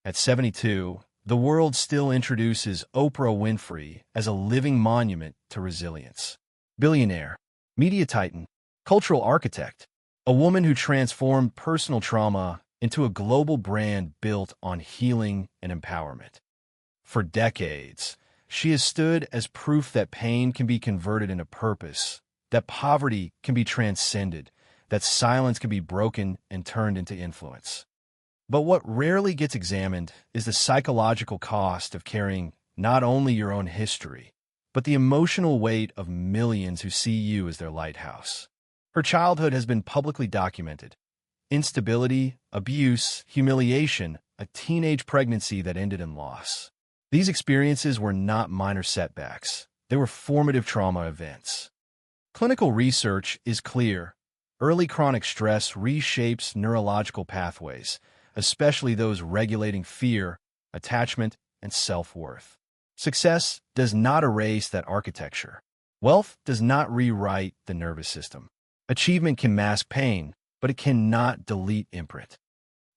At 72, the world still introduces Oprah Winfrey as a living monument to resilience. Billionaire, media titan, cultural architect, a woman who transformed personal trauma into a global brand built on healing and empowerment. For decades, she has stood as proof that pain can be converted into purpose, that poverty can be transcended, that silence can be broken and turned into influence. But what rarely gets examined is the psychological cost of carrying not only your own history, but the emotional weight of millions who see you as their lighthouse. Her childhood has been publicly documented. Instability, abuse, humiliation, a teenage pregnancy that ended in loss. These experiences were not minor setbacks. They were formative trauma events. Clinical research is clear. Early chronic stress reshapes neurological pathways, especially those regulating fear, attachment, and self-worth. Success does not erase that architecture. Wealth does not rewrite the nervous system. Achievement can mask pain, but it cannot delete imprint.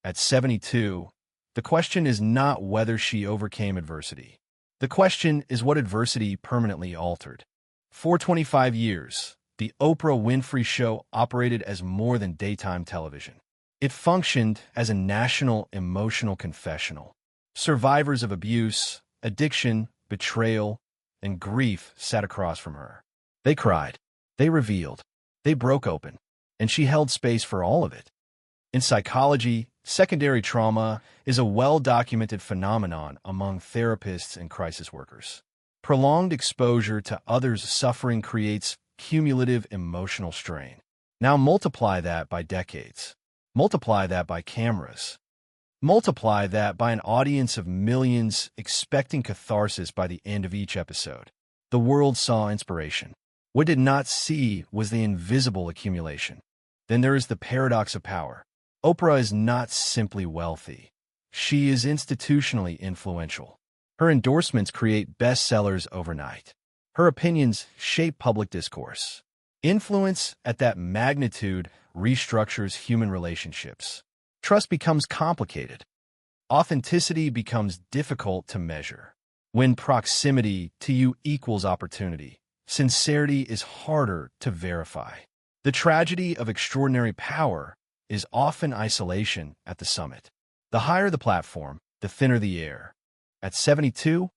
At 72, the question is not whether she overcame adversity. The question is what adversity permanently altered. For 25 years, the Oprah Winfrey Show operated as more than daytime television. It functioned as a national emotional confessional. Survivors of abuse, addiction, betrayal, and grief sat across from her. They cried, they revealed, they broke open, and she held space for all of it. In psychology, secondary trauma is a well-documented phenomenon among therapists and crisis workers. Prolonged exposure to others' suffering creates cumulative emotional strain. Now multiply that by decades. Multiply that by cameras. Multiply that by an audience of millions expecting catharsis by the end of each episode. The world saw inspiration. What it did not see was the invisible accumulation. Then there is the paradox of power. Oprah is not simply wealthy. She is institutionally influential. Her endorsements create bestsellers overnight. Her opinions shape public discourse. Influence at that magnitude restructures human relationships. Trust becomes complicated. Authenticity becomes difficult to measure. When proximity to you equals opportunity, sincerity is harder to verify. The tragedy of extraordinary power is often isolation at the summit. The higher the platform, the thinner the air. At 72,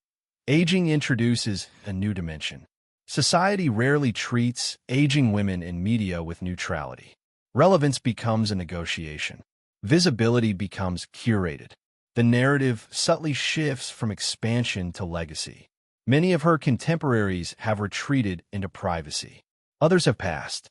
aging introduces a new dimension. Society rarely treats aging women in media with neutrality. Relevance becomes a negotiation. Visibility becomes curated. The narrative subtly shifts from expansion to legacy. Many of her contemporaries have retreated into privacy. Others have passed.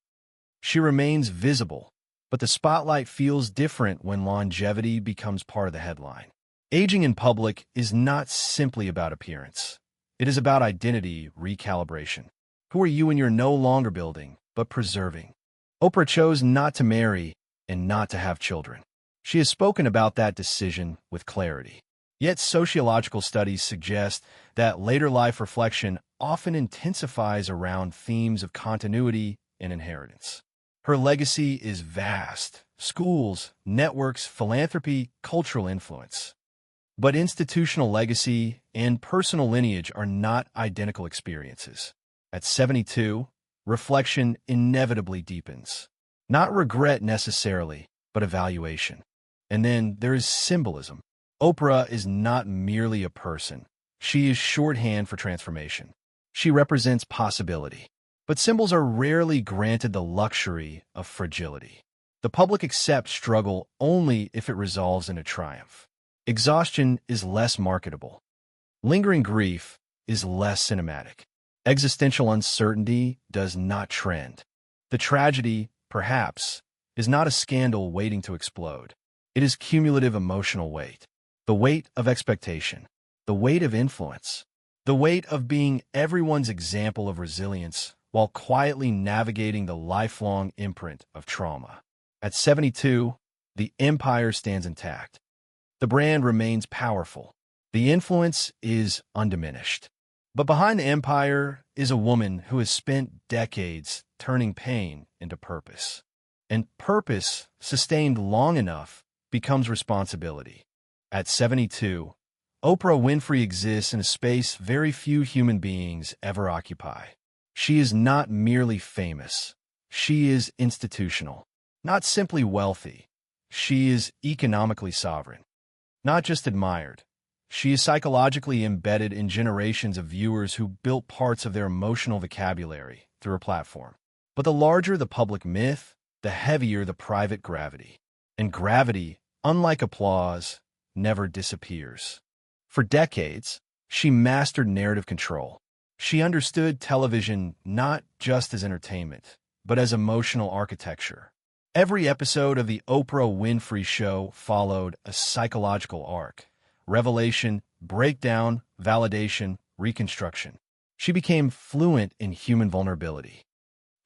She remains visible, but the spotlight feels different when longevity becomes part of the headline. Aging in public is not simply about appearance. It is about identity recalibration. Who are you when you're no longer building, but preserving? Oprah chose not to marry and not to have children. She has spoken about that decision with clarity. Yet sociological studies suggest that later life reflection often intensifies around themes of continuity and inheritance. Her legacy is vast: schools, networks, philanthropy, cultural influence. But institutional legacy and personal lineage are not identical experiences. At 72, reflection inevitably deepens. Not regret necessarily, but evaluation. And then there is symbolism. Oprah is not merely a person. She is shorthand for transformation. She represents possibility. But symbols are rarely granted the luxury of fragility. The public accepts struggle only if it resolves in a triumph. Exhaustion is less marketable. Lingering grief is less cinematic. Existential uncertainty does not trend. The tragedy, perhaps, is not a scandal waiting to explode. It is cumulative emotional weight. The weight of expectation. The weight of influence. The weight of being everyone's example of resilience while quietly navigating the lifelong imprint of trauma. At 72, the empire stands intact. The brand remains powerful. The influence is undiminished. But behind the empire is a woman who has spent decades turning pain into purpose. And purpose, sustained long enough, becomes responsibility. At 72, Oprah Winfrey exists in a space very few human beings ever occupy. She is not merely famous. She is institutional. Not simply wealthy. She is economically sovereign. Not just admired. She is psychologically embedded in generations of viewers who built parts of their emotional vocabulary through her platform. But the larger the public myth, the heavier the private gravity. And gravity, unlike applause, never disappears. For decades, she mastered narrative control. She understood television not just as entertainment, but as emotional architecture. Every episode of The Oprah Winfrey Show followed a psychological arc: revelation, breakdown, validation, reconstruction. She became fluent in human vulnerability.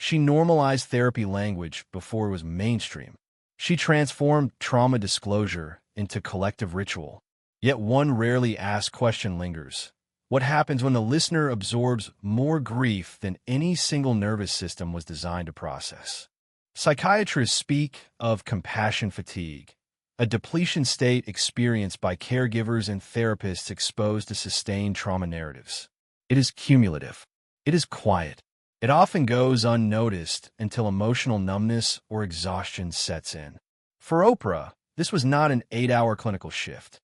She normalized therapy language before it was mainstream. She transformed trauma disclosure into collective ritual. Yet one rarely asked question lingers. What happens when the listener absorbs more grief than any single nervous system was designed to process? Psychiatrists speak of compassion fatigue, a depletion state experienced by caregivers and therapists exposed to sustained trauma narratives. It is cumulative. It is quiet. It often goes unnoticed until emotional numbness or exhaustion sets in. For Oprah, this was not an 8-hour clinical shift.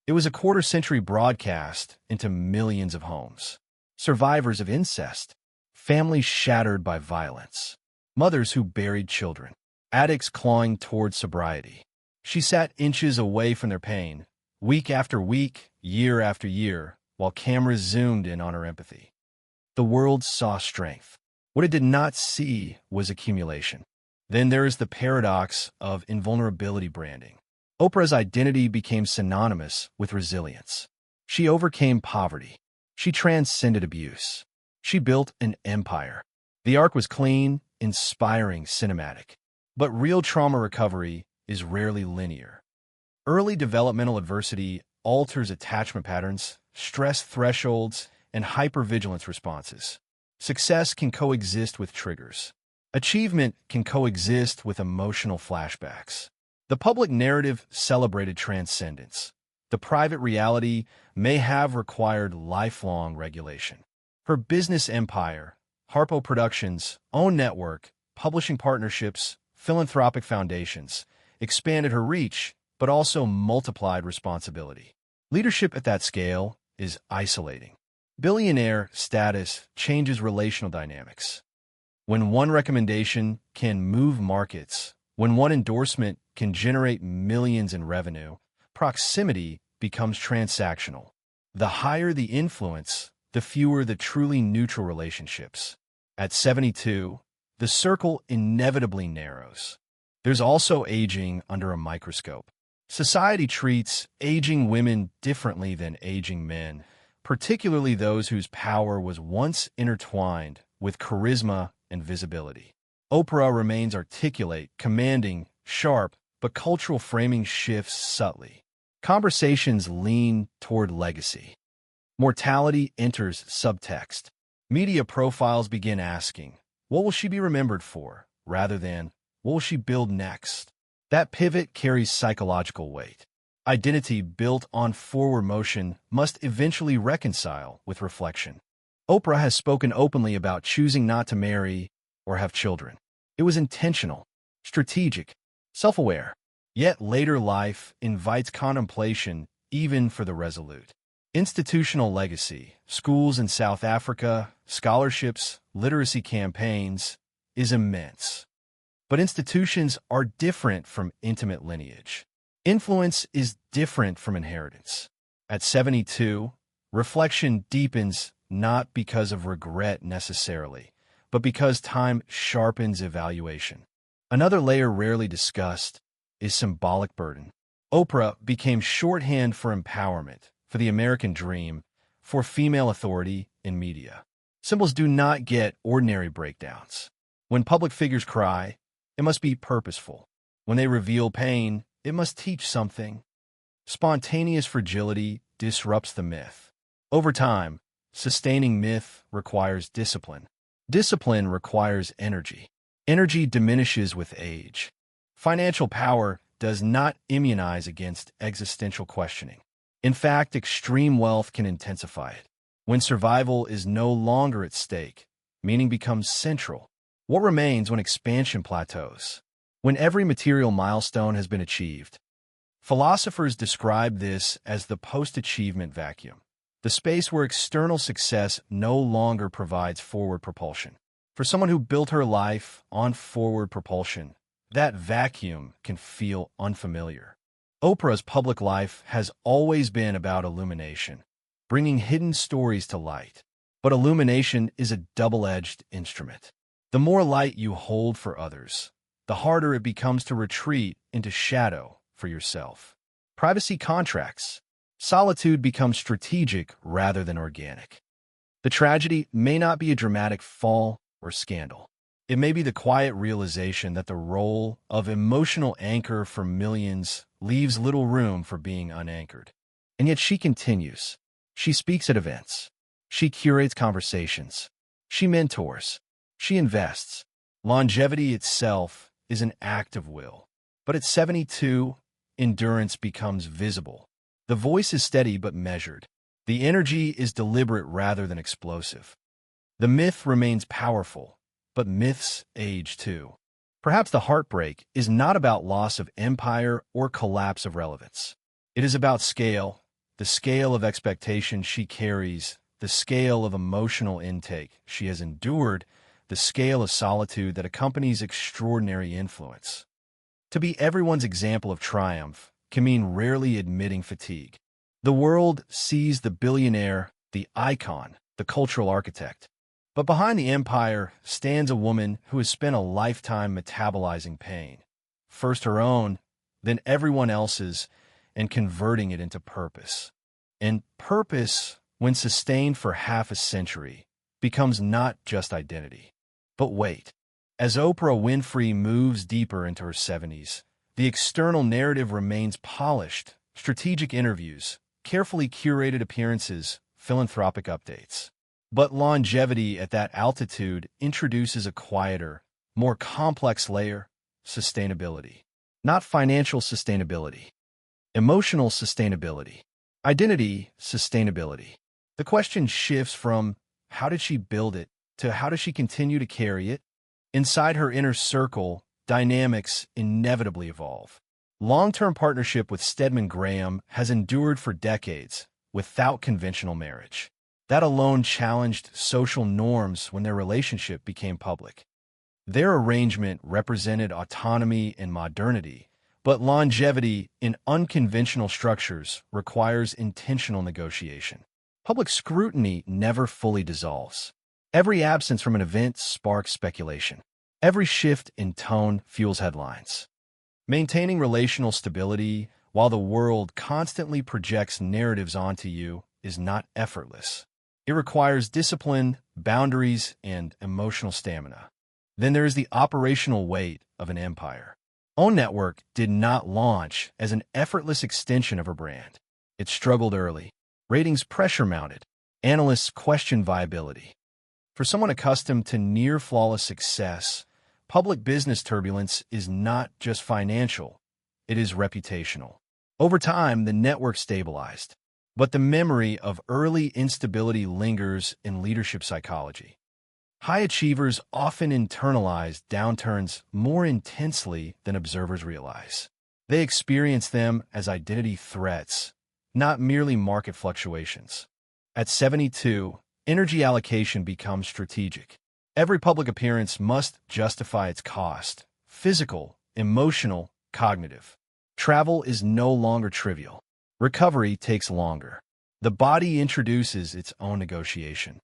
It was a quarter-century broadcast into millions of homes. Survivors of incest, families shattered by violence, mothers who buried children, addicts clawing toward sobriety. She sat inches away from their pain, week after week, year after year, while cameras zoomed in on her empathy. The world saw strength. What it did not see was accumulation. Then there is the paradox of invulnerability branding. Oprah's identity became synonymous with resilience. She overcame poverty. She transcended abuse. She built an empire. The arc was clean, inspiring, cinematic. But real trauma recovery is rarely linear. Early developmental adversity alters attachment patterns, stress thresholds, and hypervigilance responses. Success can coexist with triggers. Achievement can coexist with emotional flashbacks. The public narrative celebrated transcendence. The private reality may have required lifelong regulation. Her business empire, Harpo Productions, own network, publishing partnerships, philanthropic foundations, expanded her reach, but also multiplied responsibility. Leadership at that scale is isolating. Billionaire status changes relational dynamics. When one recommendation can move markets, when one endorsement can generate millions in revenue, proximity becomes transactional. The higher the influence, the fewer the truly neutral relationships. At 72, the circle inevitably narrows. There's also aging under a microscope. Society treats aging women differently than aging men, particularly those whose power was once intertwined with charisma and visibility. Oprah remains articulate, commanding, sharp, but cultural framing shifts subtly. Conversations lean toward legacy. Mortality enters subtext. Media profiles begin asking, what will she be remembered for, rather than, what will she build next? That pivot carries psychological weight. Identity built on forward motion must eventually reconcile with reflection. Oprah has spoken openly about choosing not to marry or have children. It was intentional, strategic, self-aware. Yet later life invites contemplation even for the resolute. Institutional legacy, schools in South Africa, scholarships, literacy campaigns, is immense. But institutions are different from intimate lineage. Influence is different from inheritance. At 72, reflection deepens not because of regret necessarily, but because time sharpens evaluation. Another layer rarely discussed is symbolic burden. Oprah became shorthand for empowerment, for the American dream, for female authority in media. Symbols do not get ordinary breakdowns. When public figures cry, it must be purposeful. When they reveal pain, it must teach something. Spontaneous fragility disrupts the myth. Over time, sustaining myth requires discipline. Discipline requires energy. Energy diminishes with age. Financial power does not immunize against existential questioning. In fact, extreme wealth can intensify it. When survival is no longer at stake, meaning becomes central. What remains when expansion plateaus? When every material milestone has been achieved. Philosophers describe this as the post-achievement vacuum, the space where external success no longer provides forward propulsion. For someone who built her life on forward propulsion, that vacuum can feel unfamiliar. Oprah's public life has always been about illumination, bringing hidden stories to light. But illumination is a double-edged instrument. The more light you hold for others, the harder it becomes to retreat into shadow for yourself. Privacy contracts. Solitude becomes strategic rather than organic. The tragedy may not be a dramatic fall or scandal. It may be the quiet realization that the role of emotional anchor for millions leaves little room for being unanchored. And yet she continues. She speaks at events. She curates conversations. She mentors. She invests. Longevity itself is an act of will. But at 72, endurance becomes visible. The voice is steady but measured. The energy is deliberate rather than explosive. The myth remains powerful, but myths age too. Perhaps the heartbreak is not about loss of empire or collapse of relevance. It is about scale, the scale of expectation she carries, the scale of emotional intake she has endured, the scale of solitude that accompanies extraordinary influence. To be everyone's example of triumph can mean rarely admitting fatigue. The world sees the billionaire, the icon, the cultural architect. But behind the empire stands a woman who has spent a lifetime metabolizing pain, first her own, then everyone else's, and converting it into purpose. And purpose, when sustained for half a century, becomes not just identity. But wait, as Oprah Winfrey moves deeper into her 70s, the external narrative remains polished: strategic interviews, carefully curated appearances, philanthropic updates. But longevity at that altitude introduces a quieter, more complex layer: sustainability. Not financial sustainability. Emotional sustainability. Identity sustainability. The question shifts from how did she build it to how does she continue to carry it? Inside her inner circle, dynamics inevitably evolve. Long-term partnership with Stedman Graham has endured for decades without conventional marriage. That alone challenged social norms when their relationship became public. Their arrangement represented autonomy and modernity, but longevity in unconventional structures requires intentional negotiation. Public scrutiny never fully dissolves. Every absence from an event sparks speculation. Every shift in tone fuels headlines. Maintaining relational stability while the world constantly projects narratives onto you is not effortless. It requires discipline, boundaries, and emotional stamina. Then there is the operational weight of an empire. Own Network did not launch as an effortless extension of her brand. It struggled early. Ratings pressure-mounted. Analysts questioned viability. For someone accustomed to near-flawless success, public business turbulence is not just financial, it is reputational. Over time, the network stabilized. But the memory of early instability lingers in leadership psychology. High achievers often internalize downturns more intensely than observers realize. They experience them as identity threats, not merely market fluctuations. At 72, energy allocation becomes strategic. Every public appearance must justify its cost: physical, emotional, cognitive. Travel is no longer trivial. Recovery takes longer. The body introduces its own negotiation.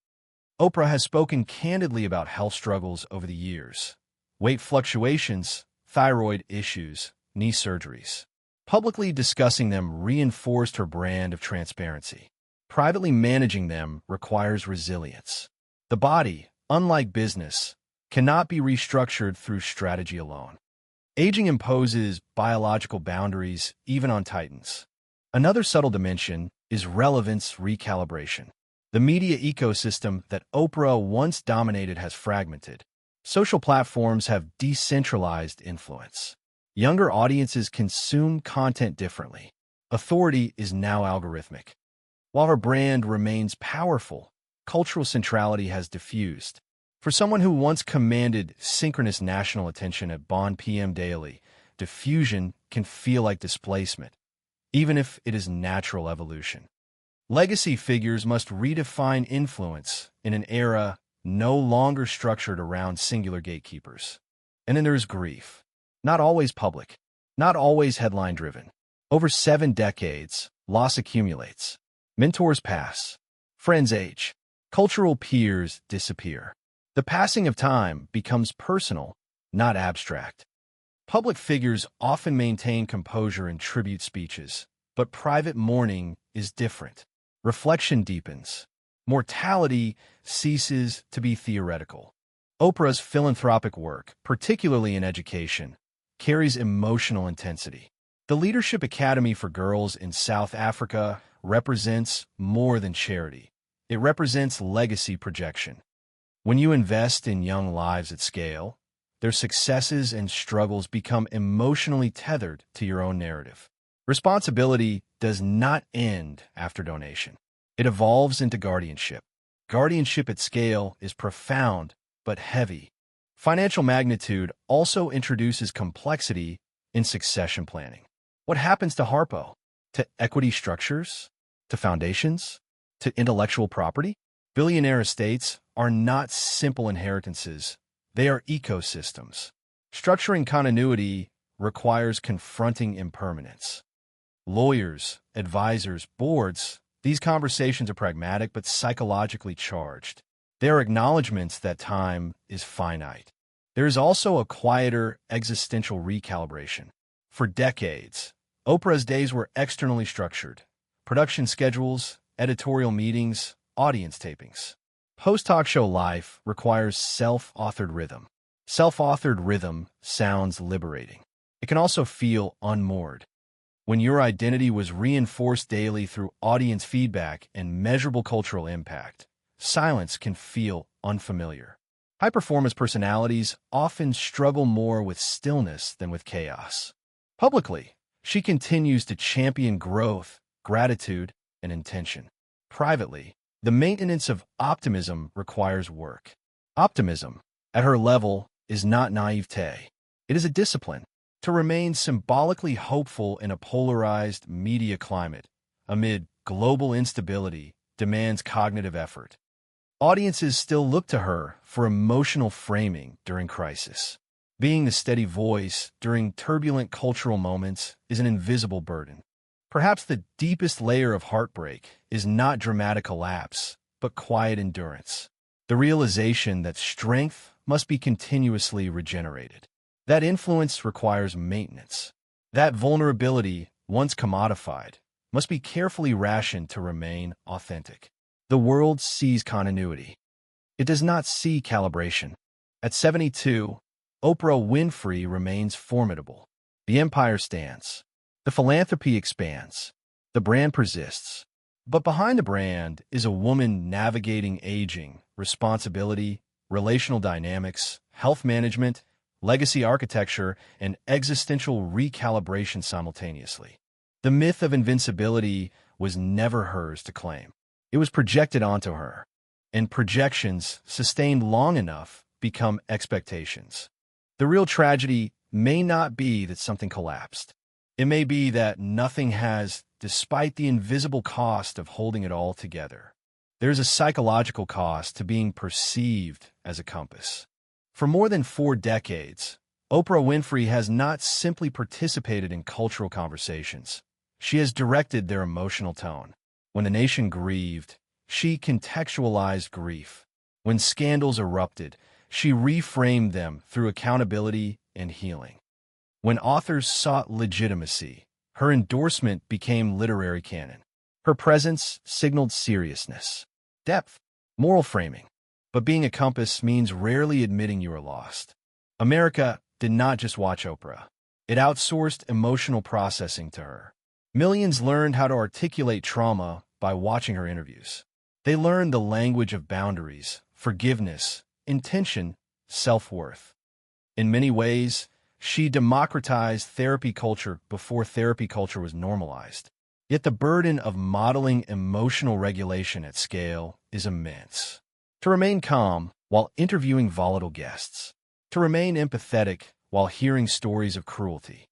Oprah has spoken candidly about health struggles over the years: weight fluctuations, thyroid issues, knee surgeries. Publicly discussing them reinforced her brand of transparency. Privately managing them requires resilience. The body, unlike business, cannot be restructured through strategy alone. Aging imposes biological boundaries even on titans. Another subtle dimension is relevance recalibration. The media ecosystem that Oprah once dominated has fragmented. Social platforms have decentralized influence. Younger audiences consume content differently. Authority is now algorithmic. While her brand remains powerful, cultural centrality has diffused. For someone who once commanded synchronous national attention at Bon PM Daily, diffusion can feel like displacement, even if it is natural evolution. Legacy figures must redefine influence in an era no longer structured around singular gatekeepers. And then there's grief. Not always public, not always headline-driven. Over 7 decades, loss accumulates. Mentors pass. Friends age. Cultural peers disappear. The passing of time becomes personal, not abstract. Public figures often maintain composure in tribute speeches, but private mourning is different. Reflection deepens. Mortality ceases to be theoretical. Oprah's philanthropic work, particularly in education, carries emotional intensity. The Leadership Academy for Girls in South Africa represents more than charity. It represents legacy projection. When you invest in young lives at scale, their successes and struggles become emotionally tethered to your own narrative. Responsibility does not end after donation. It evolves into guardianship. Guardianship at scale is profound but heavy. Financial magnitude also introduces complexity in succession planning. What happens to Harpo? To equity structures? To foundations? To intellectual property? Billionaire estates are not simple inheritances. They are ecosystems. Structuring continuity requires confronting impermanence. Lawyers, advisors, boards, these conversations are pragmatic but psychologically charged. They are acknowledgments that time is finite. There is also a quieter existential recalibration. For decades, Oprah's days were externally structured. Production schedules, editorial meetings, audience tapings. Post-talk show life requires self-authored rhythm. Self-authored rhythm sounds liberating. It can also feel unmoored. When your identity was reinforced daily through audience feedback and measurable cultural impact, silence can feel unfamiliar. High-performance personalities often struggle more with stillness than with chaos. Publicly, she continues to champion growth, gratitude, and intention. Privately, the maintenance of optimism requires work. Optimism, at her level, is not naivete. It is a discipline. To remain symbolically hopeful in a polarized media climate amid global instability demands cognitive effort. Audiences still look to her for emotional framing during crisis. Being the steady voice during turbulent cultural moments is an invisible burden. Perhaps the deepest layer of heartbreak is not dramatic collapse, but quiet endurance. The realization that strength must be continuously regenerated. That influence requires maintenance. That vulnerability, once commodified, must be carefully rationed to remain authentic. The world sees continuity. It does not see calibration. At 72, Oprah Winfrey remains formidable. The empire stands. The philanthropy expands. The brand persists. But behind the brand is a woman navigating aging, responsibility, relational dynamics, health management, legacy architecture, and existential recalibration simultaneously. The myth of invincibility was never hers to claim. It was projected onto her, and projections sustained long enough become expectations. The real tragedy may not be that something collapsed. It may be that nothing has, despite the invisible cost of holding it all together. There's a psychological cost to being perceived as a compass. For more than 4 decades, Oprah Winfrey has not simply participated in cultural conversations. She has directed their emotional tone. When the nation grieved, she contextualized grief. When scandals erupted, she reframed them through accountability and healing. When authors sought legitimacy, her endorsement became literary canon. Her presence signaled seriousness, depth, moral framing. But being a compass means rarely admitting you are lost. America did not just watch Oprah. It outsourced emotional processing to her. Millions learned how to articulate trauma by watching her interviews. They learned the language of boundaries, forgiveness, intention, self-worth. In many ways, She democratized therapy culture before therapy culture was normalized. Yet the burden of modeling emotional regulation at scale is immense. To remain calm while interviewing volatile guests. To remain empathetic while hearing stories of cruelty.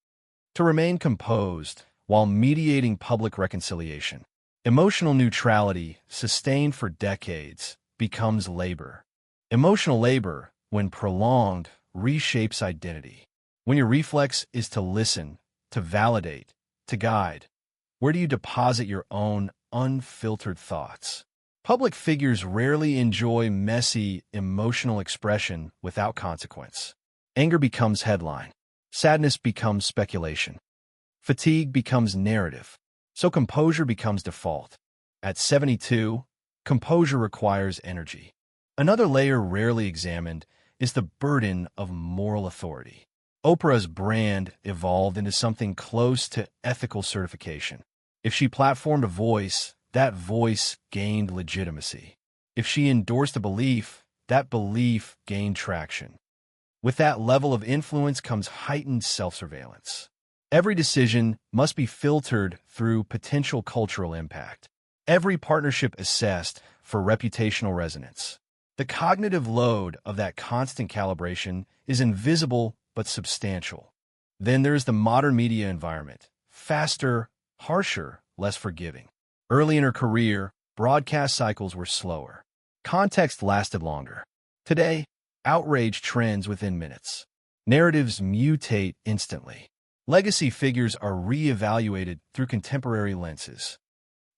To remain composed while mediating public reconciliation. Emotional neutrality, sustained for decades, becomes labor. Emotional labor, when prolonged, reshapes identity. When your reflex is to listen, to validate, to guide, where do you deposit your own unfiltered thoughts? Public figures rarely enjoy messy, emotional expression without consequence. Anger becomes headline. Sadness becomes speculation. Fatigue becomes narrative. So composure becomes default. At 72, composure requires energy. Another layer rarely examined is the burden of moral authority. Oprah's brand evolved into something close to ethical certification. If she platformed a voice, that voice gained legitimacy. If she endorsed a belief, that belief gained traction. With that level of influence comes heightened self-surveillance. Every decision must be filtered through potential cultural impact. Every partnership assessed for reputational resonance. The cognitive load of that constant calibration is invisible but substantial. Then there's the modern media environment. Faster, harsher, less forgiving. Early in her career, broadcast cycles were slower. Context lasted longer. Today, outrage trends within minutes. Narratives mutate instantly. Legacy figures are re-evaluated through contemporary lenses.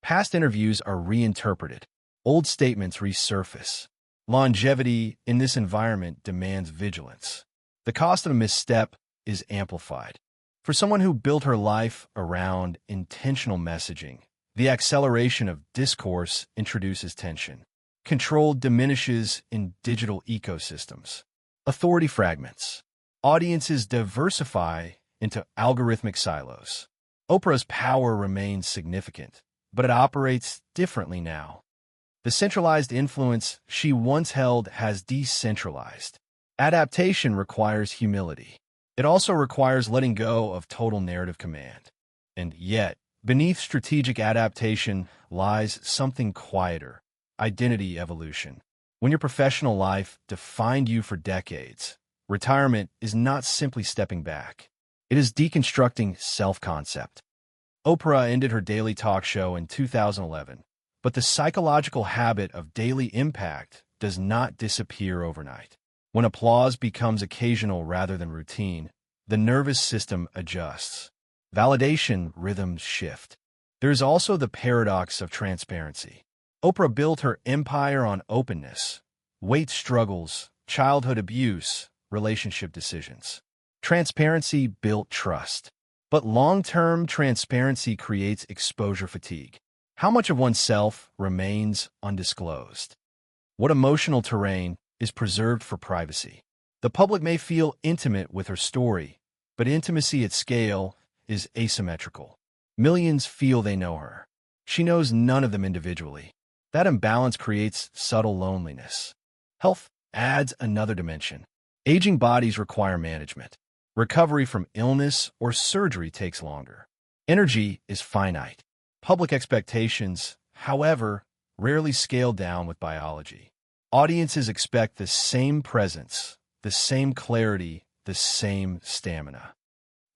Past interviews are reinterpreted. Old statements resurface. Longevity in this environment demands vigilance. The cost of a misstep is amplified. For someone who built her life around intentional messaging, the acceleration of discourse introduces tension. Control diminishes in digital ecosystems. Authority fragments. Audiences diversify into algorithmic silos. Oprah's power remains significant, but it operates differently now. The centralized influence she once held has decentralized. Adaptation requires humility. It also requires letting go of total narrative command. And yet, beneath strategic adaptation lies something quieter: identity evolution. When your professional life defined you for decades, retirement is not simply stepping back. It is deconstructing self-concept. Oprah ended her daily talk show in 2011, but the psychological habit of daily impact does not disappear overnight. When applause becomes occasional rather than routine, the nervous system adjusts. Validation rhythms shift. There is also the paradox of transparency. Oprah built her empire on openness, weight struggles, childhood abuse, relationship decisions. Transparency built trust. But long-term transparency creates exposure fatigue. How much of oneself remains undisclosed? What emotional terrain is preserved for privacy? The public may feel intimate with her story, but intimacy at scale is asymmetrical. Millions feel they know her. She knows none of them individually. That imbalance creates subtle loneliness. Health adds another dimension. Aging bodies require management. Recovery from illness or surgery takes longer. Energy is finite. Public expectations, however, rarely scale down with biology. Audiences expect the same presence, the same clarity, the same stamina.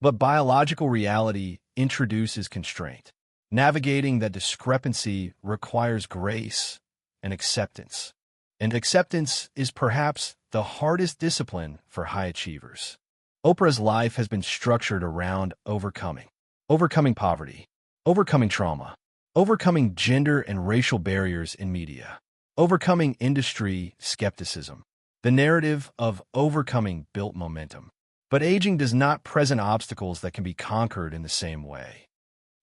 But biological reality introduces constraint. Navigating that discrepancy requires grace and acceptance. And acceptance is perhaps the hardest discipline for high achievers. Oprah's life has been structured around overcoming poverty, overcoming trauma, overcoming gender and racial barriers in media, overcoming industry skepticism. The narrative of overcoming built momentum. But aging does not present obstacles that can be conquered in the same way.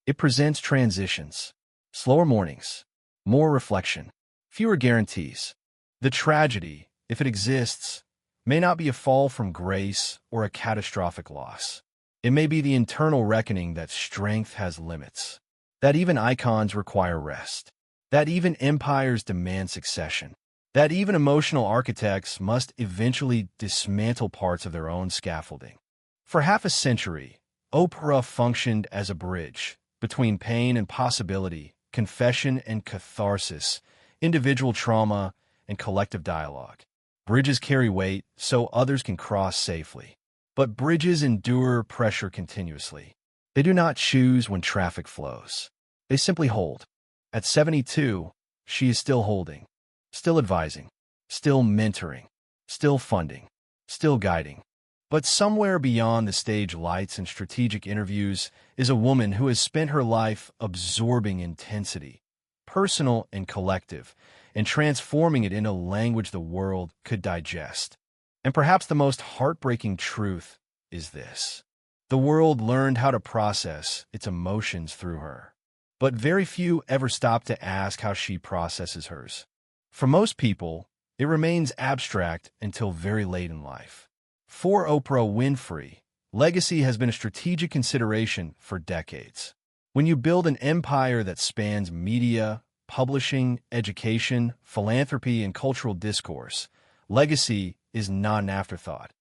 It presents transitions, slower mornings, more reflection, fewer guarantees. The tragedy, if it exists, may not be a fall from grace or a catastrophic loss. It may be the internal reckoning that strength has limits, that even icons require rest, that even empires demand succession, that even emotional architects must eventually dismantle parts of their own scaffolding. For half a century, Oprah functioned as a bridge between pain and possibility, confession and catharsis, individual trauma and collective dialogue. Bridges carry weight so others can cross safely. But bridges endure pressure continuously. They do not choose when traffic flows. They simply hold. At 72, she is still holding, still advising, still mentoring, still funding, still guiding. But somewhere beyond the stage lights and strategic interviews is a woman who has spent her life absorbing intensity, personal and collective, and transforming it into language the world could digest. And perhaps the most heartbreaking truth is this. The world learned how to process its emotions through her. But very few ever stop to ask how she processes hers. For most people, it remains abstract until very late in life. For Oprah Winfrey, legacy has been a strategic consideration for decades. When you build an empire that spans media, publishing, education, philanthropy, and cultural discourse, legacy is not an afterthought.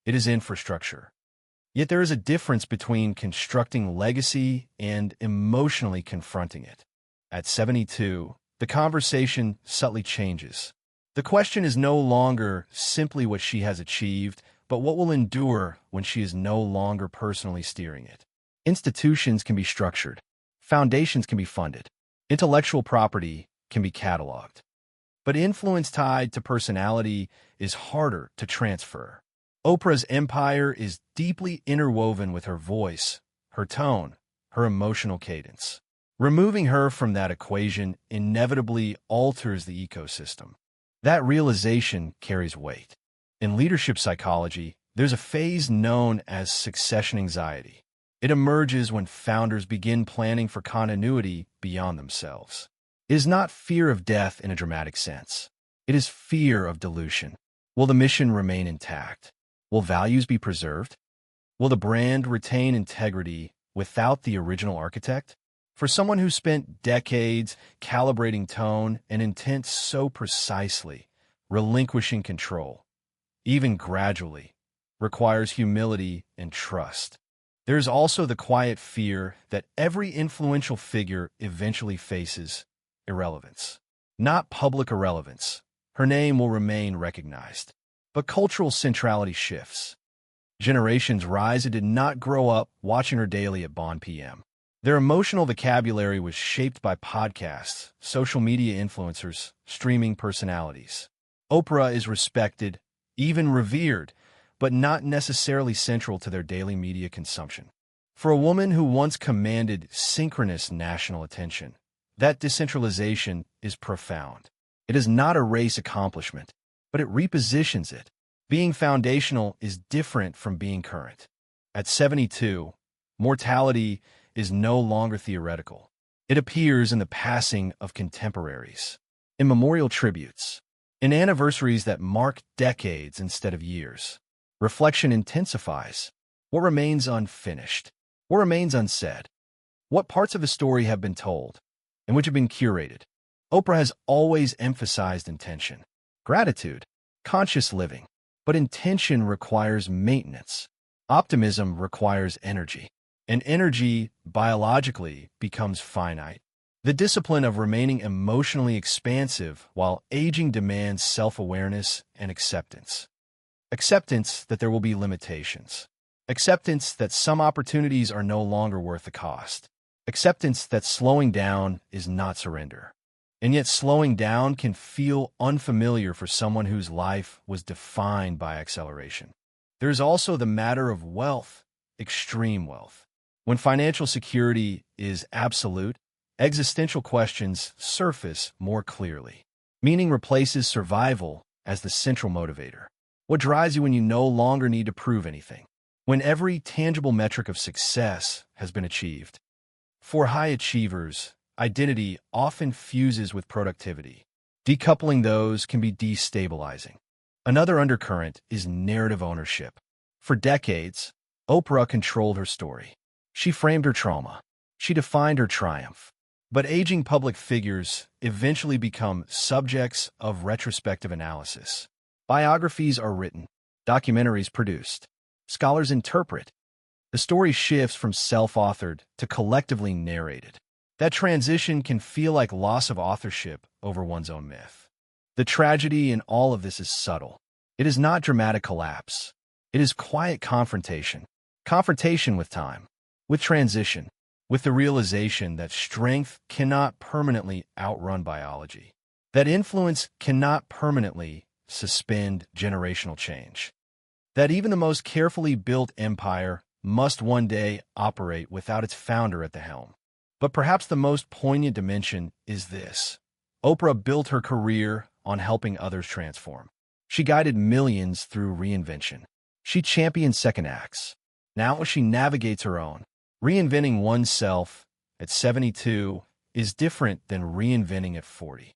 It is infrastructure. Yet there is a difference between constructing legacy and emotionally confronting it. At 72, the conversation subtly changes. The question is no longer simply what she has achieved, but what will endure when she is no longer personally steering it. Institutions can be structured. Foundations can be funded. Intellectual property can be cataloged. But influence tied to personality is harder to transfer. Oprah's empire is deeply interwoven with her voice, her tone, her emotional cadence. Removing her from that equation inevitably alters the ecosystem. That realization carries weight. In leadership psychology, there's a phase known as succession anxiety. It emerges when founders begin planning for continuity beyond themselves. It is not fear of death in a dramatic sense. It is fear of dilution. Will the mission remain intact? Will values be preserved? Will the brand retain integrity without the original architect? For someone who spent decades calibrating tone and intent so precisely, relinquishing control, even gradually, requires humility and trust. There is also the quiet fear that every influential figure eventually faces irrelevance. Not public irrelevance. Her name will remain recognized. But cultural centrality shifts. Generations rise who did not grow up watching her daily at Bon PM. Their emotional vocabulary was shaped by podcasts, social media influencers, streaming personalities. Oprah is respected, even revered, but not necessarily central to their daily media consumption. For a woman who once commanded synchronous national attention, that decentralization is profound. It is not a race accomplishment, but it repositions it. Being foundational is different from being current. At 72, mortality is no longer theoretical. It appears in the passing of contemporaries, in memorial tributes, in anniversaries that mark decades instead of years. Reflection intensifies. What remains unfinished? What remains unsaid? What parts of the story have been told, and which have been curated? Oprah has always emphasized intention, gratitude, conscious living. But intention requires maintenance. Optimism requires energy. And energy, biologically, becomes finite. The discipline of remaining emotionally expansive while aging demands self-awareness and acceptance. Acceptance that there will be limitations. Acceptance that some opportunities are no longer worth the cost. Acceptance that slowing down is not surrender. And yet slowing down can feel unfamiliar for someone whose life was defined by acceleration. There's also the matter of wealth, extreme wealth. When financial security is absolute, existential questions surface more clearly. Meaning replaces survival as the central motivator. What drives you when you no longer need to prove anything? When every tangible metric of success has been achieved. For high achievers, identity often fuses with productivity. Decoupling those can be destabilizing. Another undercurrent is narrative ownership. For decades, Oprah controlled her story. She framed her trauma. She defined her triumph. But aging public figures eventually become subjects of retrospective analysis. Biographies are written, documentaries produced, scholars interpret. The story shifts from self-authored to collectively narrated. That transition can feel like loss of authorship over one's own myth. The tragedy in all of this is subtle. It is not dramatic collapse. It is quiet confrontation. Confrontation with time, with transition, with the realization that strength cannot permanently outrun biology, that influence cannot permanently suspend generational change, that even the most carefully built empire must one day operate without its founder at the helm. But perhaps the most poignant dimension is this. Oprah built her career on helping others transform. She guided millions through reinvention. She championed second acts. Now she navigates her own. Reinventing oneself at 72 is different than reinventing at 40.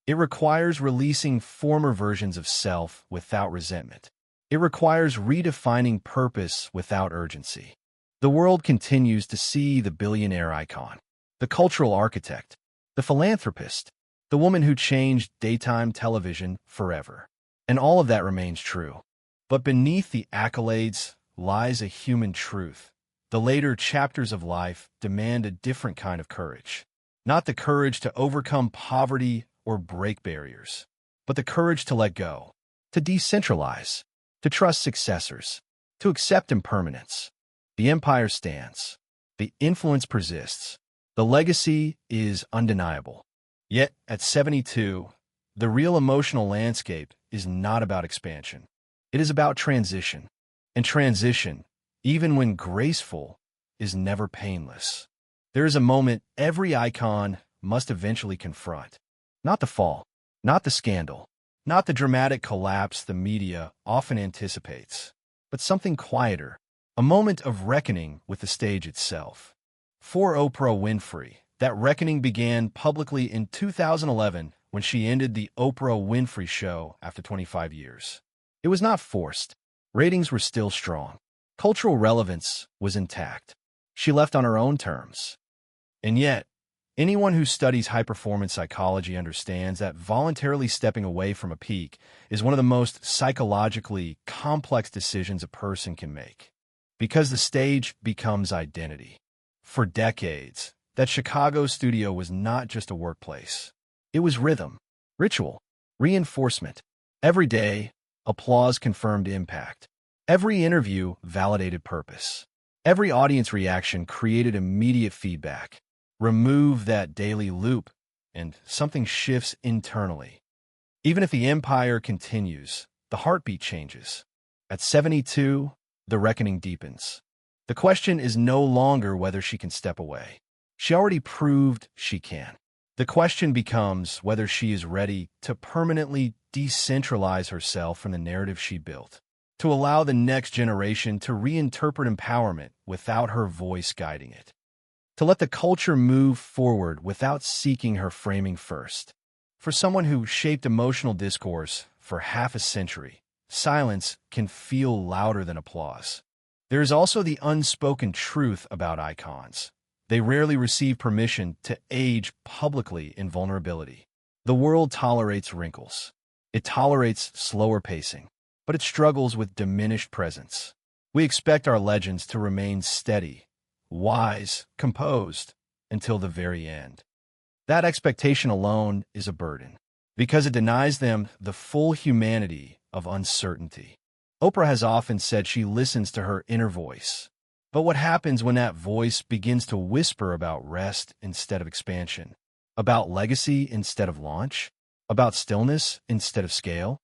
It requires releasing former versions of self without resentment. It requires redefining purpose without urgency. The world continues to see the billionaire icon, the cultural architect, the philanthropist, the woman who changed daytime television forever. And all of that remains true. But beneath the accolades lies a human truth. The later chapters of life demand a different kind of courage. Not the courage to overcome poverty or break barriers, but the courage to let go, to decentralize, to trust successors, to accept impermanence. The empire stands. The influence persists. The legacy is undeniable. Yet, at 72, the real emotional landscape is not about expansion. It is about transition. And transition, even when graceful, is never painless. There is a moment every icon must eventually confront. Not the fall, not the scandal, not the dramatic collapse the media often anticipates, but something quieter, a moment of reckoning with the stage itself. For Oprah Winfrey, that reckoning began publicly in 2011 when she ended the Oprah Winfrey Show after 25 years. It was not forced. Ratings were still strong. Cultural relevance was intact. She left on her own terms. And yet, anyone who studies high-performance psychology understands that voluntarily stepping away from a peak is one of the most psychologically complex decisions a person can make, because the stage becomes identity. For decades, that Chicago studio was not just a workplace. It was rhythm, ritual, reinforcement. Every day, applause confirmed impact. Every interview validated purpose. Every audience reaction created immediate feedback. Remove that daily loop, and something shifts internally. Even if the empire continues, the heartbeat changes. At 72, the reckoning deepens. The question is no longer whether she can step away. She already proved she can. The question becomes whether she is ready to permanently decentralize herself from the narrative she built, to allow the next generation to reinterpret empowerment without her voice guiding it, to let the culture move forward without seeking her framing first. For someone who shaped emotional discourse for half a century, silence can feel louder than applause. There is also the unspoken truth about icons. They rarely receive permission to age publicly in vulnerability. The world tolerates wrinkles. It tolerates slower pacing, but it struggles with diminished presence. We expect our legends to remain steady, wise, composed, until the very end. That expectation alone is a burden, because it denies them the full humanity of uncertainty. Oprah has often said she listens to her inner voice. But what happens when that voice begins to whisper about rest instead of expansion, about legacy instead of launch, about stillness instead of scale?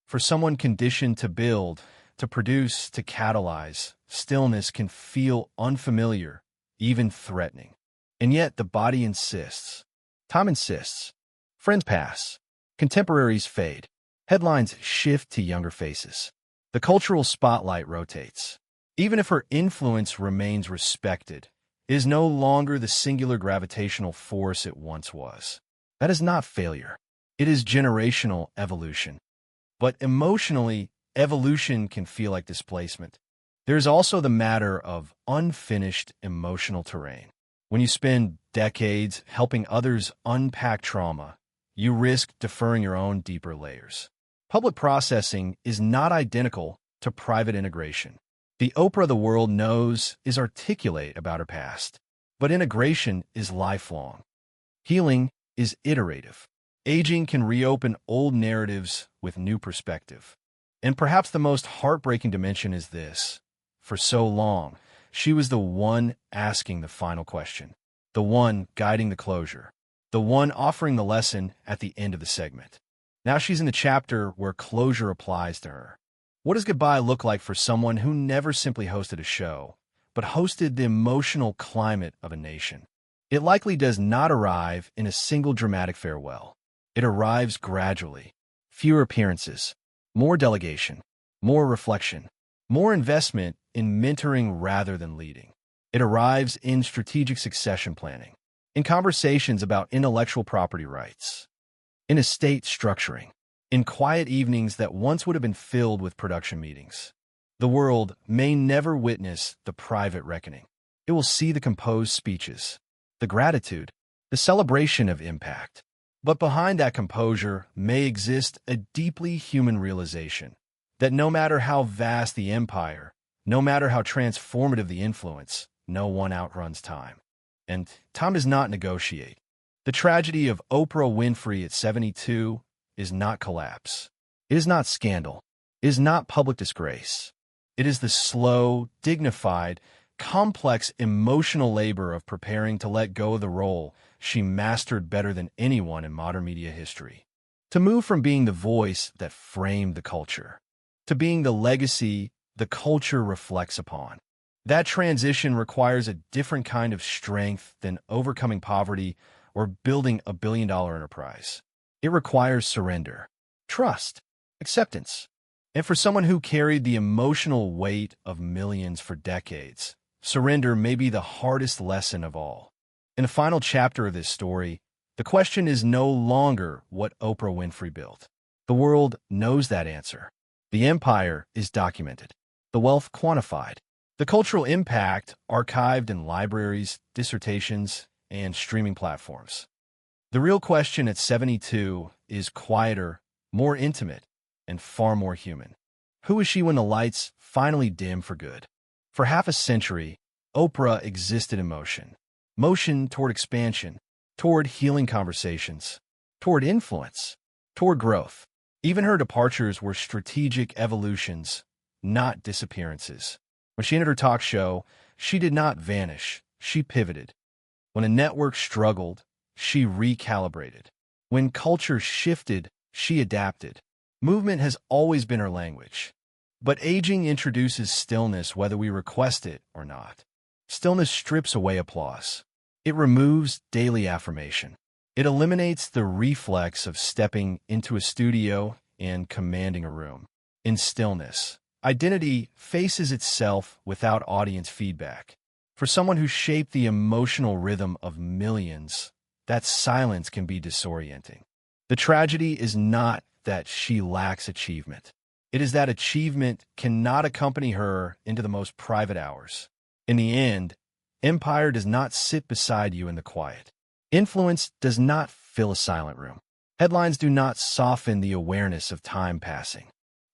For someone conditioned to build, to produce, to catalyze, stillness can feel unfamiliar, even threatening. And yet the body insists. Time insists. Friends pass. Contemporaries fade. Headlines shift to younger faces. The cultural spotlight rotates. Even if her influence remains respected, it is no longer the singular gravitational force it once was. That is not failure. It is generational evolution. But emotionally, evolution can feel like displacement. There is also the matter of unfinished emotional terrain. When you spend decades helping others unpack trauma, you risk deferring your own deeper layers. Public processing is not identical to private integration. The Oprah the world knows is articulate about her past, but integration is lifelong. Healing is iterative. Aging can reopen old narratives with new perspective. And perhaps the most heartbreaking dimension is this. For so long, she was the one asking the final question, the one guiding the closure, the one offering the lesson at the end of the segment. Now she's in the chapter where closure applies to her. What does goodbye look like for someone who never simply hosted a show, but hosted the emotional climate of a nation? It likely does not arrive in a single dramatic farewell. It arrives gradually. Fewer appearances, more delegation, more reflection, more investment in mentoring rather than leading. It arrives in strategic succession planning, in conversations about intellectual property rights, in estate structuring, in quiet evenings that once would have been filled with production meetings. The world may never witness the private reckoning. It will see the composed speeches, the gratitude, the celebration of impact. But behind that composure may exist a deeply human realization that no matter how vast the empire, no matter how transformative the influence, no one outruns time. And time does not negotiate. The tragedy of Oprah Winfrey at 72 is not collapse. It is not scandal. It is not public disgrace. It is the slow, dignified, complex emotional labor of preparing to let go of the role she mastered better than anyone in modern media history. To move from being the voice that framed the culture to being the legacy the culture reflects upon. That transition requires a different kind of strength than overcoming poverty or building a billion-dollar enterprise. It requires surrender, trust, acceptance. And for someone who carried the emotional weight of millions for decades, surrender may be the hardest lesson of all. In the final chapter of this story, the question is no longer what Oprah Winfrey built. The world knows that answer. The empire is documented, the wealth quantified, the cultural impact archived in libraries, dissertations, and streaming platforms. The real question at 72 is quieter, more intimate, and far more human. Who is she when the lights finally dim for good? For half a century, Oprah existed in motion. Motion toward expansion, toward healing conversations, toward influence, toward growth. Even her departures were strategic evolutions, not disappearances. When she entered her talk show, she did not vanish, she pivoted. When a network struggled, she recalibrated. When culture shifted, she adapted. Movement has always been her language. But aging introduces stillness whether we request it or not. Stillness strips away applause. It removes daily affirmation. It eliminates the reflex of stepping into a studio and commanding a room. In stillness, identity faces itself without audience feedback. For someone who shaped the emotional rhythm of millions, that silence can be disorienting. The tragedy is not that she lacks achievement. It is that achievement cannot accompany her into the most private hours. In the end, empire does not sit beside you in the quiet. Influence does not fill a silent room. Headlines do not soften the awareness of time passing.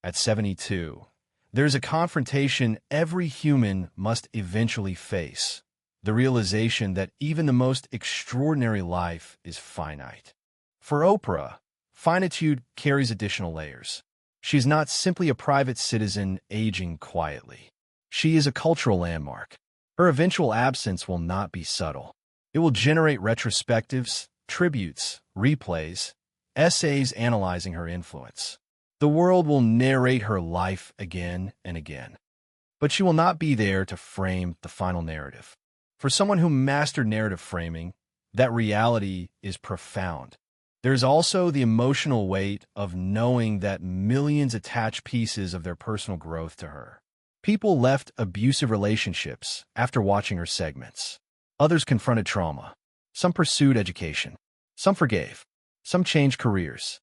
At 72, there is a confrontation every human must eventually face, the realization that even the most extraordinary life is finite. For Oprah, finitude carries additional layers. She is not simply a private citizen aging quietly. She is a cultural landmark. Her eventual absence will not be subtle. It will generate retrospectives, tributes, replays, essays analyzing her influence. The world will narrate her life again and again. But she will not be there to frame the final narrative. For someone who mastered narrative framing, that reality is profound. There's also the emotional weight of knowing that millions attach pieces of their personal growth to her. People left abusive relationships after watching her segments. Others confronted trauma. Some pursued education. Some forgave. Some changed careers.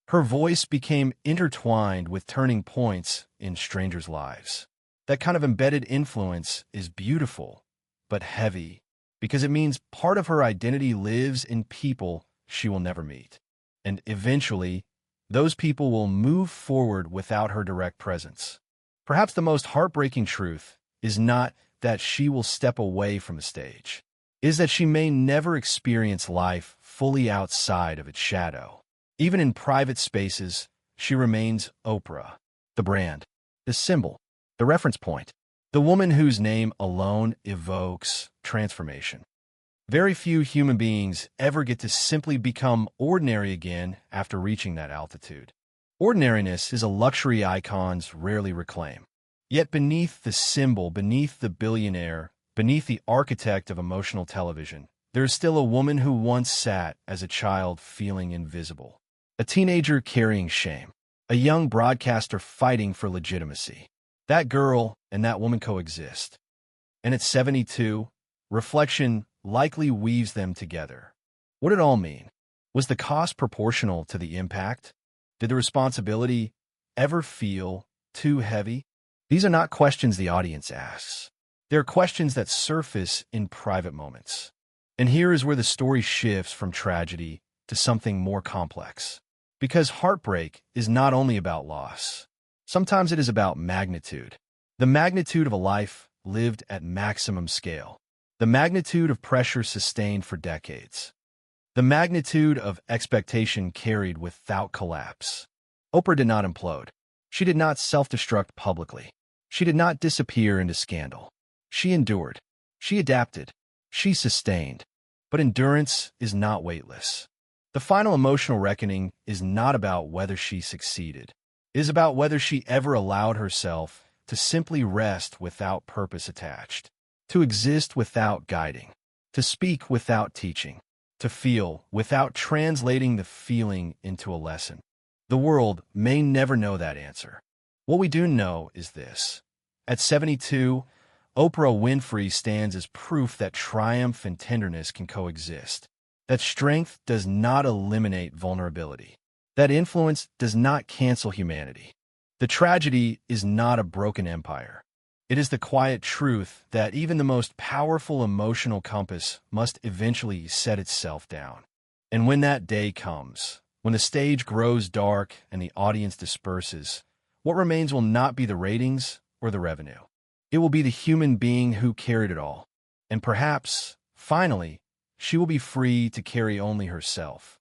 Her voice became intertwined with turning points in strangers' lives. That kind of embedded influence is beautiful, but heavy, because it means part of her identity lives in people she will never meet. And eventually, those people will move forward without her direct presence. Perhaps the most heartbreaking truth is not that she will step away from the stage, is that she may never experience life fully outside of its shadow. Even in private spaces, she remains Oprah, the brand, the symbol, the reference point, the woman whose name alone evokes transformation. Very few human beings ever get to simply become ordinary again after reaching that altitude. Ordinariness is a luxury icons rarely reclaim. Yet beneath the symbol, beneath the billionaire, beneath the architect of emotional television, there is still a woman who once sat as a child feeling invisible, a teenager carrying shame, a young broadcaster fighting for legitimacy. That girl and that woman coexist. And at 72, reflection likely weaves them together. What did it all mean? Was the cost proportional to the impact? Did the responsibility ever feel too heavy? These are not questions the audience asks. They're questions that surface in private moments. And here is where the story shifts from tragedy to something more complex. Because heartbreak is not only about loss. Sometimes it is about magnitude. The magnitude of a life lived at maximum scale. The magnitude of pressure sustained for decades. The magnitude of expectation carried without collapse. Oprah did not implode. She did not self-destruct publicly. She did not disappear into scandal. She endured. She adapted. She sustained. But endurance is not weightless. The final emotional reckoning is not about whether she succeeded. It is about whether she ever allowed herself to simply rest without purpose attached, to exist without guiding, to speak without teaching, to feel without translating the feeling into a lesson. The world may never know that answer. What we do know is this. At 72, Oprah Winfrey stands as proof that triumph and tenderness can coexist, that strength does not eliminate vulnerability, that influence does not cancel humanity. The tragedy is not a broken empire. It is the quiet truth that even the most powerful emotional compass must eventually set itself down. And when that day comes, when the stage grows dark and the audience disperses, what remains will not be the ratings or the revenue. It will be the human being who carried it all. And perhaps, finally, she will be free to carry only herself.